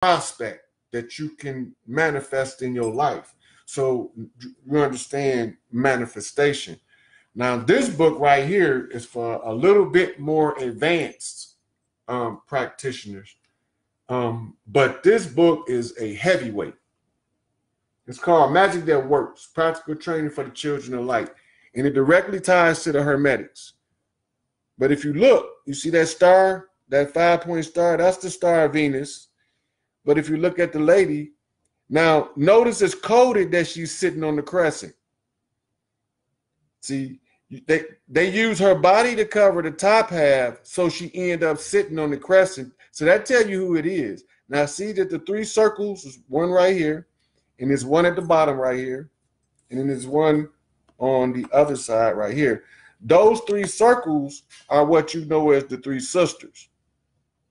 prospect that you can manifest in your life. So you understand manifestation. Now, this book right here is for a little bit more advanced practitioners. But this book is a heavyweight. It's called Magic That Works, Practical Training for the Children of Light. And it directly ties to the Hermetics. But if you look, you see that star, that 5-point star, that's the star of Venus. But if you look at the lady, now notice it's coded that she's sitting on the crescent. See, they use her body to cover the top half, so she end up sitting on the crescent. So that tell you who it is. Now see that the 3 circles is one right here, and there's one at the bottom right here, and then there's one on the other side right here. Those 3 circles are what you know as the 3 sisters,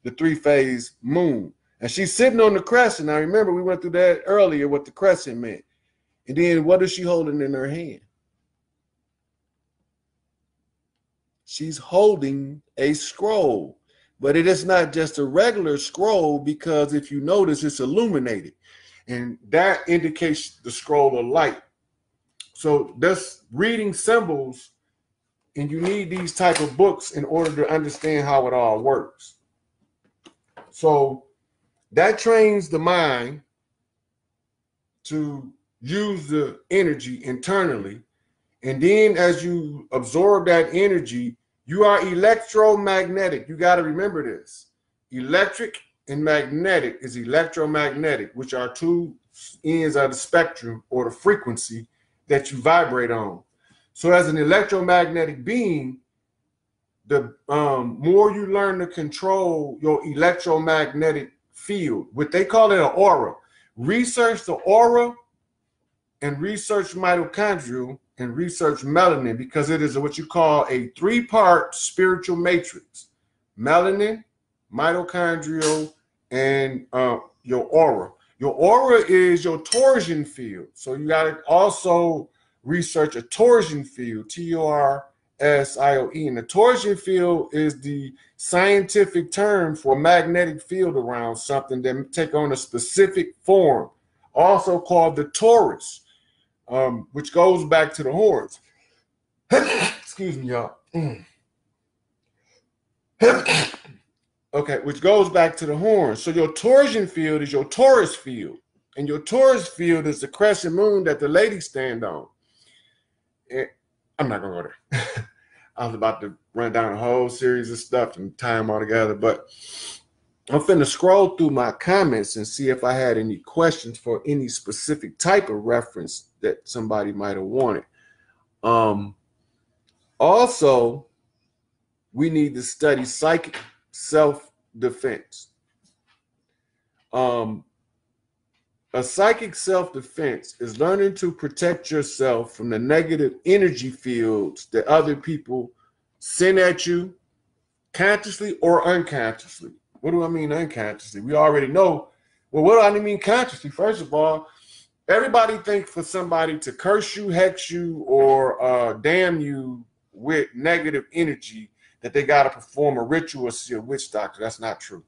the 3-phase moon. And she's sitting on the crescent. Now remember, we went through that earlier, what the crescent meant. And then what is she holding in her hand? She's holding a scroll. But it is not just a regular scroll, because if you notice, it's illuminated. And that indicates the scroll of light. So that's reading symbols, and you need these type of books in order to understand how it all works. So that trains the mind to use the energy internally. And then as you absorb that energy, you are electromagnetic. You got to remember this. Electric and magnetic is electromagnetic, which are 2 ends of the spectrum or the frequency that you vibrate on. So as an electromagnetic being, the more you learn to control your electromagnetic field, what they call it an aura. Research the aura and research mitochondrial and research melanin, because it is what you call a 3-part spiritual matrix: melanin, mitochondrial, and your aura. Your aura is your torsion field. So you got to also research a torsion field, T-O-R-S-I-O-E. And the torsion field is the scientific term for a magnetic field around something that take on a specific form, also called the torus, which goes back to the horns. Excuse me, y'all. Okay, which goes back to the horns. So your torsion field is your Torus field. And your Torus field is the crescent moon that the ladies stand on. And I'm not going to go there. I was about to run down a whole series of stuff and tie them all together. But I'm finna scroll through my comments and see if I had any questions for any specific type of reference that somebody might have wanted. Also, we need to study psychic self-defense. A psychic self-defense is learning to protect yourself from the negative energy fields that other people send at you, consciously or unconsciously. What do I mean unconsciously? We already know. Well, what do I mean consciously? First of all, everybody thinks for somebody to curse you, hex you, or damn you with negative energy that they got to perform a ritual or see a witch doctor. That's not true.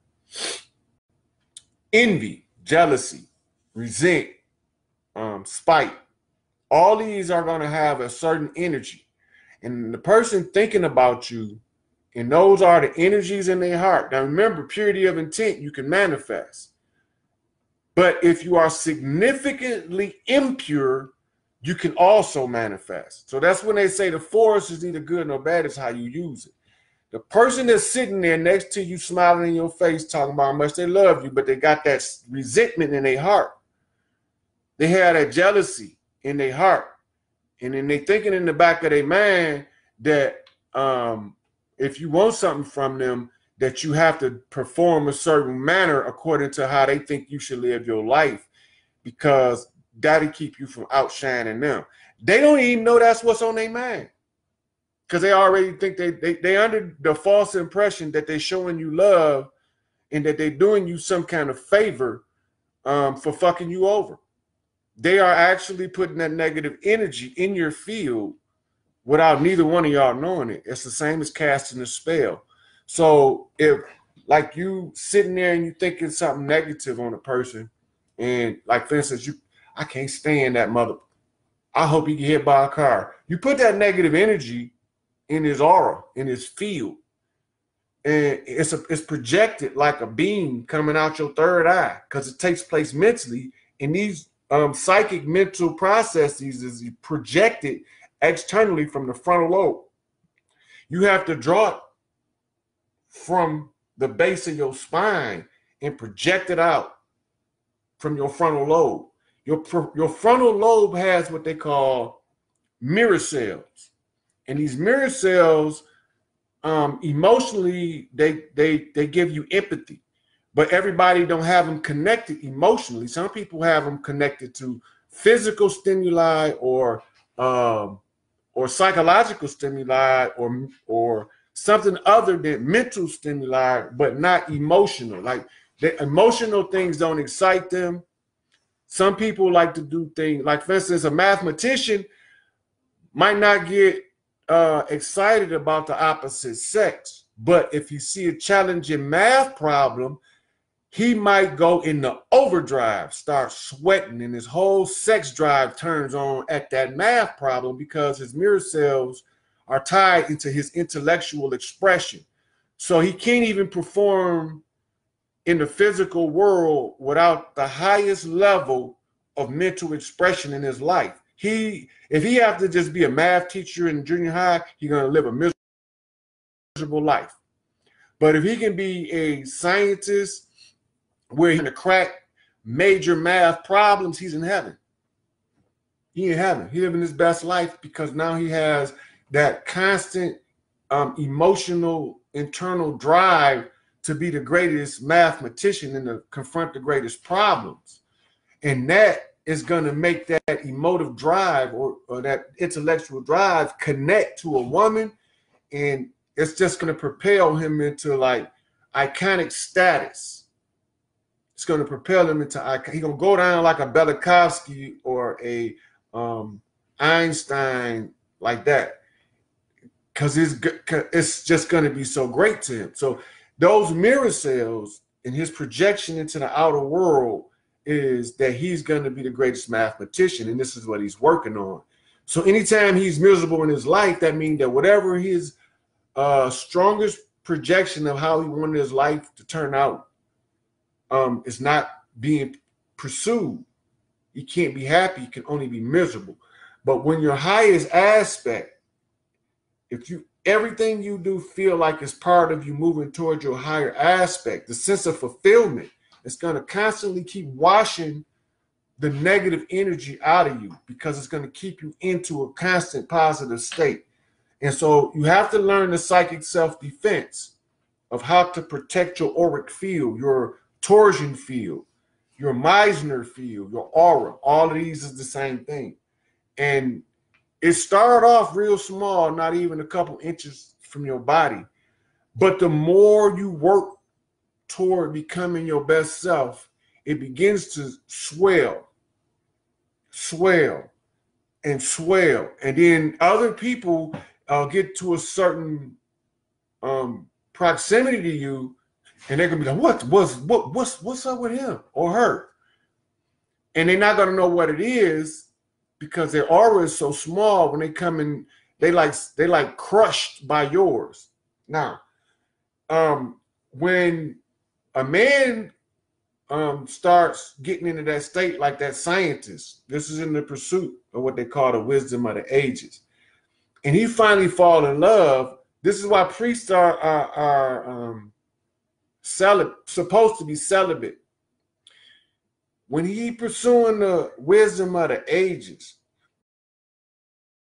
Envy, jealousy, resent, spite, all these are going to have a certain energy. And the person thinking about you, and those are the energies in their heart. Now remember, purity of intent you can manifest. But if you are significantly impure, you can also manifest. So that's when they say the force is neither good nor bad, it's how you use it. The person that's sitting there next to you, smiling in your face, talking about how much they love you, but they got that resentment in their heart. They have that jealousy in their heart. And then they thinking in the back of their mind that if you want something from them, that you have to perform a certain manner according to how they think you should live your life, because that'll keep you from outshining them. They don't even know that's what's on their mind, because they already think they under the false impression that they're showing you love and that they're doing you some kind of favor for fucking you over. They are actually putting that negative energy in your field without neither one of y'all knowing it. It's the same as casting a spell. So if like you sitting there and you thinking something negative on a person, and like for instance, I can't stand that mother. I hope he get hit by a car. You put that negative energy in his aura, in his field, and it's projected like a beam coming out your third eye because it takes place mentally. And these psychic mental processes is projected externally from the frontal lobe. You have to draw it from the base of your spine and project it out from your frontal lobe. Your frontal lobe has what they call mirror cells, and these mirror cells, emotionally, they give you empathy, but everybody don't have them connected emotionally. Some people have them connected to physical stimuli or psychological stimuli or something other than mental stimuli, but not emotional. Like the emotional things don't excite them. Some people like to do things like, for instance, a mathematician might not get excited about the opposite sex, but if you see a challenging math problem, he might go into overdrive, start sweating, and his whole sex drive turns on at that math problem because his mirror cells are tied into his intellectual expression. So he can't even perform in the physical world without the highest level of mental expression in his life. If he have to just be a math teacher in junior high, he's going to live a miserable life. But if he can be a scientist where he's going to crack major math problems, he's in heaven. He in heaven. He living his best life because now he has that constant emotional internal drive to be the greatest mathematician and to confront the greatest problems. And that is going to make that emotive drive or that intellectual drive connect to a woman, and it's just going to propel him into like iconic status. It's going to propel him into he's going to go down like a Belikovsky or a Einstein, like that, because it's just going to be so great to him. So those mirror cells and his projection into the outer world is that he's going to be the greatest mathematician, and this is what he's working on. So anytime he's miserable in his life, that means that whatever his strongest projection of how he wanted his life to turn out is not being pursued. He can't be happy. He can only be miserable. But when your highest aspect, if everything you do feel like it's part of you moving towards your higher aspect, the sense of fulfillment, it's going to constantly keep washing the negative energy out of you because it's going to keep you into a constant positive state. And so you have to learn the psychic self-defense of how to protect your auric field, your torsion field, your Meissner field, your aura. All of these is the same thing. And it started off real small, not even a couple inches from your body. But the more you work toward becoming your best self, it begins to swell, and swell. And then other people get to a certain proximity to you, and they're gonna be like, what's up with him or her? And they're not gonna know what it is because their aura is so small. When they come in, they like crushed by yours. Now, when a man starts getting into that state like that scientist, this is in the pursuit of what they call the wisdom of the ages, and he finally fall in love. This is why priests are supposed to be celibate. When he pursuing the wisdom of the ages,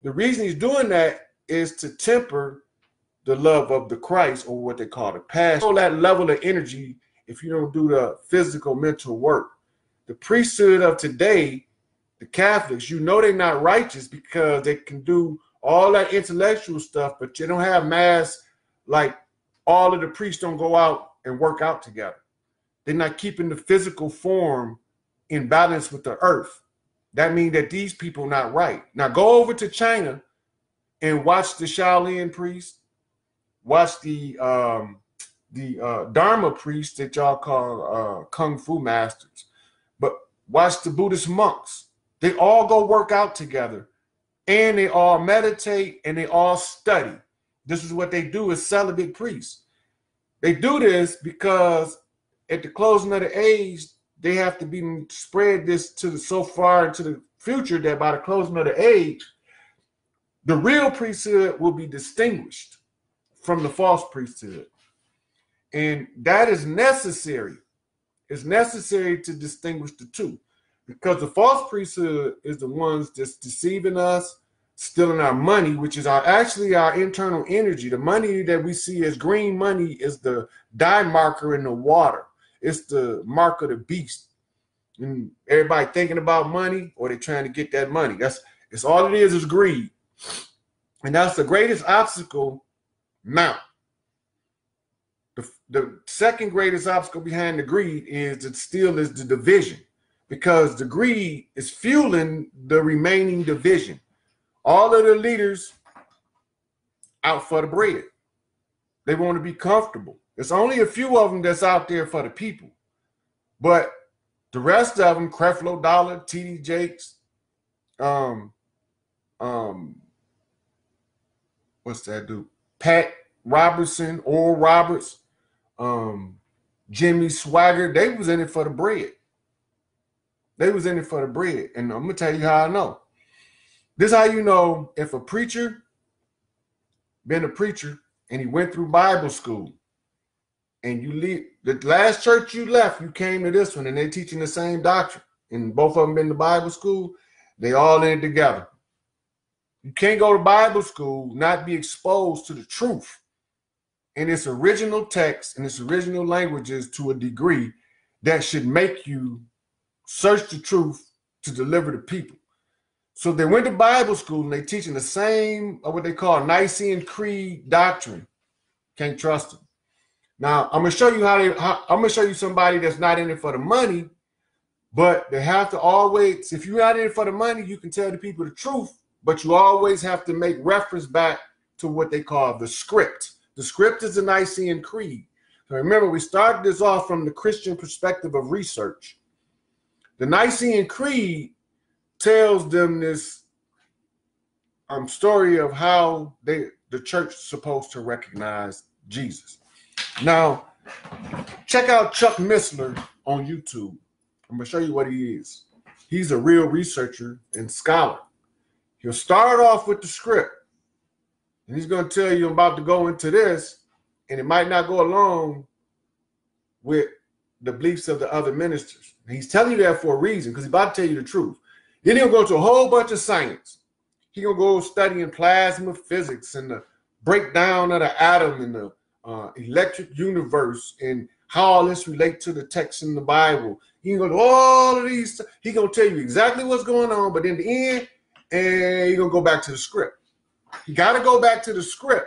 the reason he's doing that is to temper the love of the Christ, or what they call the passion. So that level of energy, if you don't do the physical mental work. The priesthood of today, the Catholics, they're not righteous because they can do all that intellectual stuff, but you don't have mass. Like all of the priests don't go out and work out together. They're not keeping the physical form in balance with the earth. That means that these people not right. Now go over to China and watch the Shaolin priests, watch the Dharma priests that y'all call Kung Fu masters. But watch the Buddhist monks. They all go work out together, and they all meditate, and they all study. This is what they do as celibate priests. They do this because at the closing of the age, they have to be spread this to so far into the future that by the closing of the age, the real priesthood will be distinguished from the false priesthood. And that is necessary. It's necessary to distinguish the two, because the false priesthood is the ones that's deceiving us, stealing our money, which is actually our internal energy. The money that we see as green money is the dye marker in the water. It's the mark of the beast. And everybody thinking about money, or they're trying to get that money. It's all it is greed. And that's the greatest obstacle now. The second greatest obstacle behind the greed is the division, because the greed is fueling the remaining division. All of the leaders out for the bread. They want to be comfortable. There's only a few of them that's out there for the people. But the rest of them, Creflo Dollar, TD Jakes, what's that dude? Pat Robertson, Oral Roberts, Jimmy Swagger, they was in it for the bread. They was in it for the bread. And I'm going to tell you how I know. This is how you know if a preacher been a preacher and he went through Bible school, and you leave the last church you left, you came to this one, and they're teaching the same doctrine, and both of them been to Bible school, they all in it together. You can't go to Bible school, not be exposed to the truth in its original text and its original languages to a degree that should make you search the truth to deliver to people. So they went to Bible school and they teaching the same, what they call Nicene Creed doctrine. Can't trust them. Now I'm gonna show you I'm gonna show you somebody that's not in it for the money, but they have to always, if you're not in it for the money, you can tell the people the truth, but you always have to make reference back to what they call the script. The script is the Nicene Creed. So remember, we started this off from the Christian perspective of research. The Nicene Creed tells them this story of how the church is supposed to recognize Jesus. Now, check out Chuck Missler on YouTube. I'm going to show you what he is. He's a real researcher and scholar. He'll start off with the script, and he's going to tell you I'm about to go into this, and it might not go along with the beliefs of the other ministers. And he's telling you that for a reason, because he's about to tell you the truth. Then he'll go to a whole bunch of science. He's going to go studying plasma physics and the breakdown of the atom and the electric universe and how all this relates to the text in the Bible. He's going to do all of these. He's going to tell you exactly what's going on, but in the end, and he's going to go back to the script. You got to go back to the script,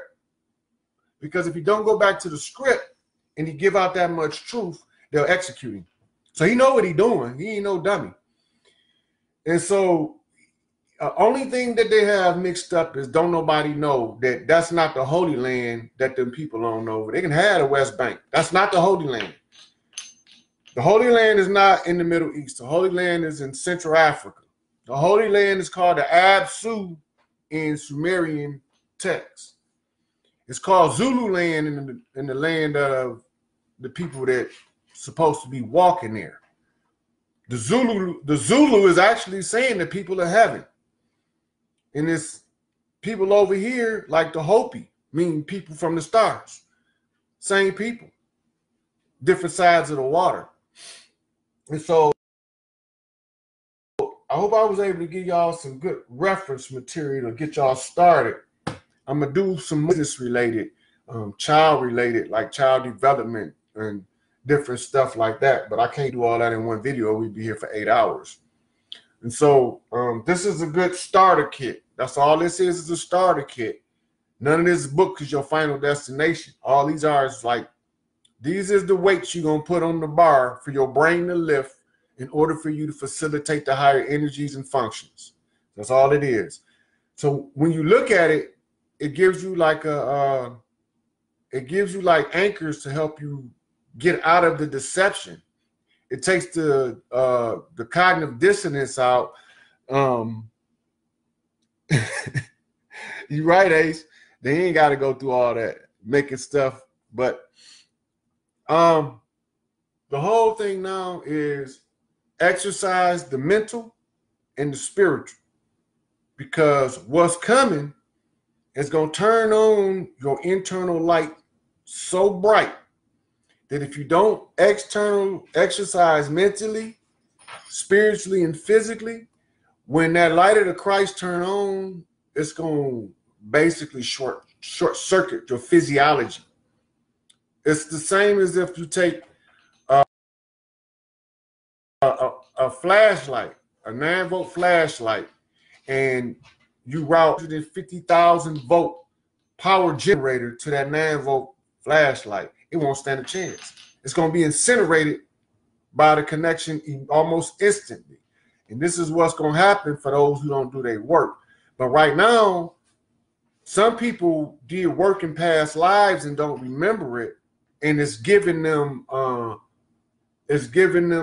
because if you don't go back to the script and he give out that much truth, they'll execute him. So he know what he's doing. He ain't no dummy. And so only thing that they have mixed up is don't nobody know that that's not the Holy Land that them people on over. They can have the West Bank. That's not the Holy Land. The Holy Land is not in the Middle East. The Holy Land is in Central Africa. The Holy Land is called the Absu in Sumerian text. It's called Zulu land in the land of the people that supposed to be walking there. The Zulu is actually saying the people of heaven. And it's people over here like the Hopi, meaning people from the stars. Same people. Different sides of the water. And so I hope I was able to give y'all some good reference material to get y'all started. I'm going to do some business related, child related, like child development and different stuff like that. But I can't do all that in one video. We'd be here for 8 hours. And so this is a good starter kit. That's all this is a starter kit. None of this book is your final destination. All these are is like, these is the weights you're going to put on the bar for your brain to lift in order for you to facilitate the higher energies and functions. That's all it is. So when you look at it, it gives you like it gives you like anchors to help you get out of the deception. It takes the cognitive dissonance out. You're right, Ace. They ain't got to go through all that making stuff. But the whole thing now is exercise the mental and the spiritual, because what's coming is going to turn on your internal light so bright that if you don't exercise mentally, spiritually, and physically, when that light of the Christ turn on, it's going to basically short circuit your physiology. It's the same as if you take a flashlight, a 9-volt flashlight, and you route a 50,000 volt power generator to that 9-volt flashlight. It won't stand a chance. It's going to be incinerated by the connection almost instantly. And this is what's going to happen for those who don't do their work. But right now, some people did work in past lives and don't remember it, and it's giving them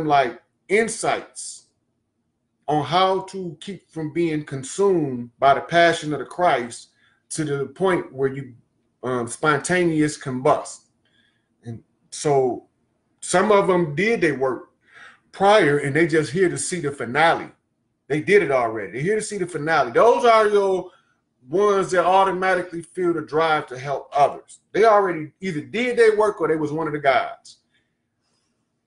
like insights on how to keep from being consumed by the passion of the Christ to the point where you spontaneous combust. And so some of them did their work prior, and they just here to see the finale. They did it already. They're here to see the finale. Those are your ones that automatically feel the drive to help others. They already either did their work or they was one of the gods.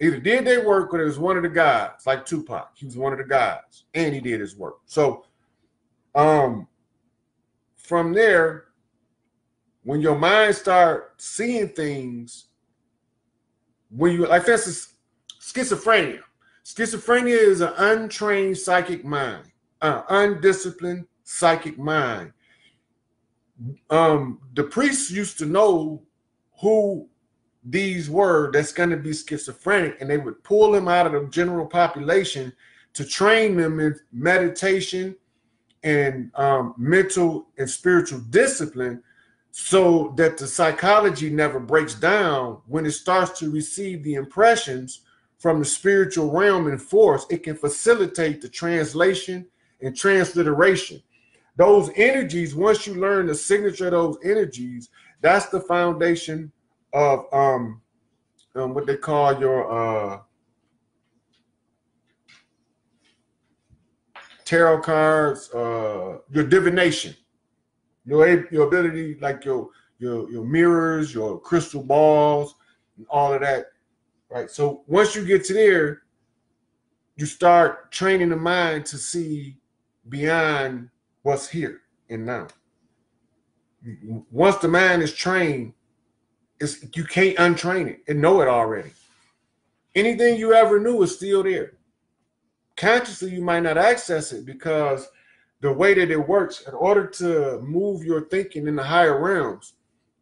Either did their work or they was one of the gods, like Tupac. He was one of the gods, and he did his work. So from there, when your mind start seeing things, when you, like for instance, schizophrenia. Schizophrenia is an untrained psychic mind, undisciplined psychic mind. The priests used to know who these were that's going to be schizophrenic, and they would pull them out of the general population to train them in meditation and mental and spiritual discipline, so that the psychology never breaks down when it starts to receive the impressions from the spiritual realm and force. It can facilitate the translation and transliteration. Those energies, once you learn the signature of those energies, that's the foundation of what they call your tarot cards, your divination, your ability, like your mirrors, your crystal balls, and all of that. Right. So once you get to there, you start training the mind to see beyond what's here and now. Once the mind is trained, you can't untrain it and know it already. Anything you ever knew is still there. Consciously, you might not access it because the way that it works, in order to move your thinking in the higher realms,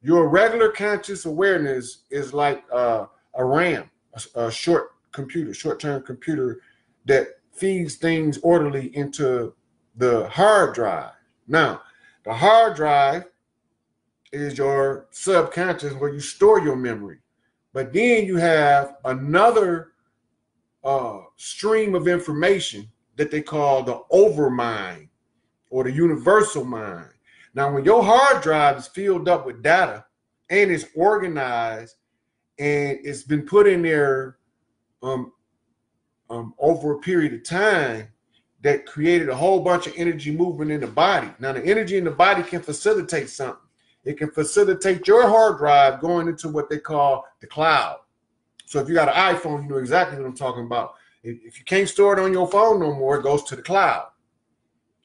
your regular conscious awareness is like a RAM, a short-term computer that feeds things orderly into the hard drive. Now, the hard drive is your subconscious where you store your memory. But then you have another stream of information that they call the overmind or the universal mind. Now, when your hard drive is filled up with data and it's organized and it's been put in there over a period of time, that created a whole bunch of energy movement in the body. Now, the energy in the body can facilitate something. It can facilitate your hard drive going into what they call the cloud. So if you got an iPhone, you know exactly what I'm talking about. If you can't store it on your phone no more, it goes to the cloud.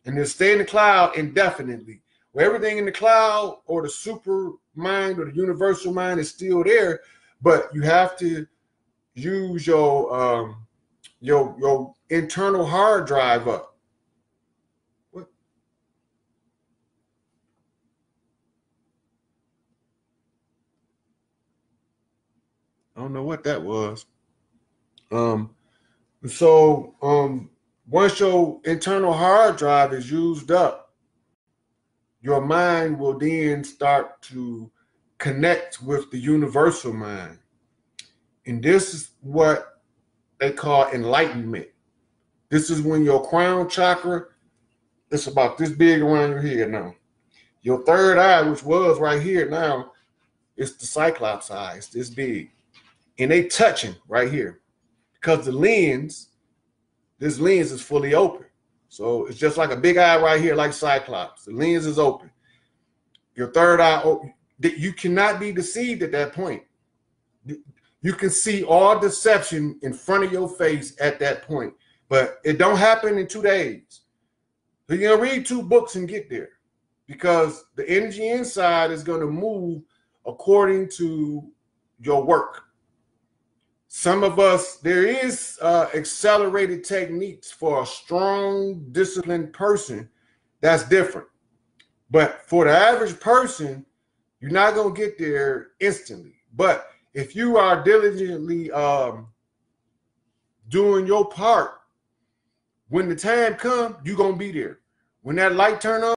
And it'll stay in the cloud indefinitely. Where everything in the cloud or the super mind or the universal mind is still there, but you have to use your internal hard drive up. What? I don't know what that was. Once your internal hard drive is used up, your mind will then start to connect with the universal mind. And this is what they call enlightenment. This is when your crown chakra, it's about this big around your head now. Your third eye, which was right here now, it's the Cyclops eye. It's this big. And they touching right here. Because the lens, this lens is fully open. So it's just like a big eye right here, like Cyclops. The lens is open. Your third eye, you cannot be deceived at that point. You can see all deception in front of your face at that point. But it don't happen in 2 days. So you're going to read 2 books and get there. Because the energy inside is going to move according to your work. Some of us, there is accelerated techniques for a strong, disciplined person. That's different. But for the average person, you're not going to get there instantly. But if you are diligently doing your part, when the time comes, you're going to be there. When that light turn on,